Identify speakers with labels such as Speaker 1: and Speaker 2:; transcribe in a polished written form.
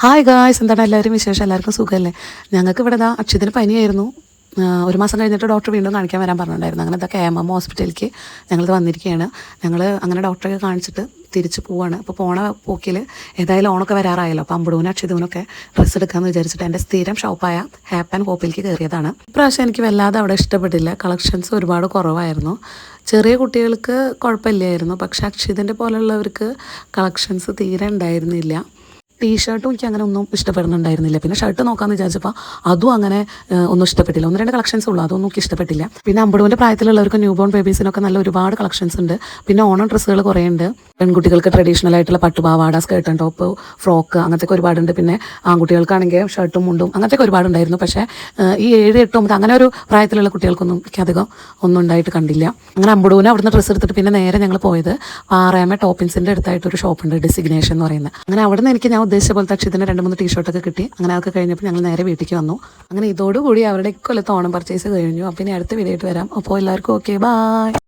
Speaker 1: Hi guys, എന്താണ് എല്ലാവരും വിശേഷം? എല്ലാവർക്കും സുഖമല്ലേ? ഞങ്ങൾക്ക് ഇവിടെ അക്ഷയത്തിന് പനിയായിരുന്നു. ഒരു മാസം കഴിഞ്ഞിട്ട് ഡോക്ടർ വീണ്ടും കാണിക്കാൻ വരാൻ പറഞ്ഞിട്ടുണ്ടായിരുന്നു. അങ്ങനെ ഇതൊക്കെ KMM ഹോസ്പിറ്റലിലേക്ക് ഞങ്ങളിത് വന്നിരിക്കുകയാണ്. ഞങ്ങൾ അങ്ങനെ ഡോക്ടറെ കാണിച്ചിട്ട് തിരിച്ച് പോവാണ്. അപ്പോൾ പോണ പോക്കിൽ ഏതായാലും ഓണൊക്കെ വരാറായല്ലോ. അപ്പോൾ അമ്പടൂനും അക്ഷയതൂനൊക്കെ ഡ്രസ്സ് എടുക്കാമെന്ന് വിചാരിച്ചിട്ട് എൻ്റെ സ്ഥിരം ഷോപ്പായ ഹാപ്പ് ആൻഡ് ഹോപ്പിലേക്ക് കയറിയതാണ്. ഇപ്രാവശ്യം എനിക്ക് വല്ലാതെ അവിടെ ഇഷ്ടപ്പെട്ടില്ല. കളക്ഷൻസ് ഒരുപാട് കുറവായിരുന്നു. ചെറിയ കുട്ടികൾക്ക് കുഴപ്പമില്ലായിരുന്നു, പക്ഷെ അക്ഷയതിൻ്റെ പോലുള്ളവർക്ക് കളക്ഷൻസ് തീരെ ഉണ്ടായിരുന്നില്ല. ടീഷർട്ടും എനിക്ക് അങ്ങനെ ഒന്നും ഇഷ്ടപ്പെടുന്നുണ്ടായിരുന്നില്ല. പിന്നെ ഷർട്ട് നോക്കാമെന്ന് വിചാരിച്ചപ്പോൾ അതും അങ്ങനെ ഒന്നും ഇഷ്ടപ്പെട്ടില്ല. 1-2 കളക്ഷൻസ് ഉള്ളൂ, അതൊന്നും എനിക്ക് ഇഷ്ടപ്പെട്ടില്ല. പിന്നെ അമ്പടൂൻ്റെ പ്രായത്തിലുള്ളവർക്ക് ന്യൂ ബോൺ ബേബീസിനൊക്കെ നല്ല ഒരുപാട് കളക്ഷൻസ് ഉണ്ട്. പിന്നെ ഓണം ഡ്രസ്സുകൾ കുറേ ഉണ്ട്. പെൺകുട്ടികൾക്ക് ട്രഡീഷണൽ ആയിട്ടുള്ള പട്ടുപാവാട, സ്കേർട്ട് ആൻഡ് ടോപ്പ്, ഫ്രോക്ക് അങ്ങനത്തെ ഒരുപാടുണ്ട്. പിന്നെ ആൺകുട്ടികൾക്കാണെങ്കിൽ ഷർട്ടും മുണ്ടും അങ്ങനത്തെ ഒരുപാടുണ്ടായിരുന്നു. പക്ഷേ ഈ 7, 8, 9 അങ്ങനെ ഒരു പ്രായത്തിലുള്ള കുട്ടികൾക്കൊന്നും എനിക്ക് അധികം ഒന്നും ഉണ്ടായിട്ട് കണ്ടില്ല. അങ്ങനെ അമ്പടൂന് അവിടുന്ന് ഡ്രസ്സ് എടുത്തിട്ട് പിന്നെ നേരെ ഞങ്ങൾ പോയത് പാറയാമ്മ ടോപ്പിൻസിൻ്റെ അടുത്തായിട്ടൊരു ഷോപ്പുണ്ട്, ഡെസിഗ്നേഷൻ എന്ന് പറയുന്നത്. അങ്ങനെ അവിടെ നിന്ന് എനിക്ക് ഞാൻ ഉദ്ദേശിച്ച പോലത്തെ അക്ഷയത്തിന് 2-3 ടീഷർട്ടൊക്കെ കിട്ടി. അങ്ങനെ അതൊക്കെ കഴിഞ്ഞപ്പോൾ ഞങ്ങൾ നേരെ വീട്ടിലേക്ക് വന്നു. അങ്ങനെ ഇതോടുകൂടി അവരുടെ കൊല്ലത്ത് ഓണം പർച്ചേസ് കഴിഞ്ഞു. അപ്പം ഇനി അടുത്ത വീഡിയോ ആയിട്ട് വരാം. അപ്പോൾ എല്ലാവർക്കും ഓക്കെ, ബൈ.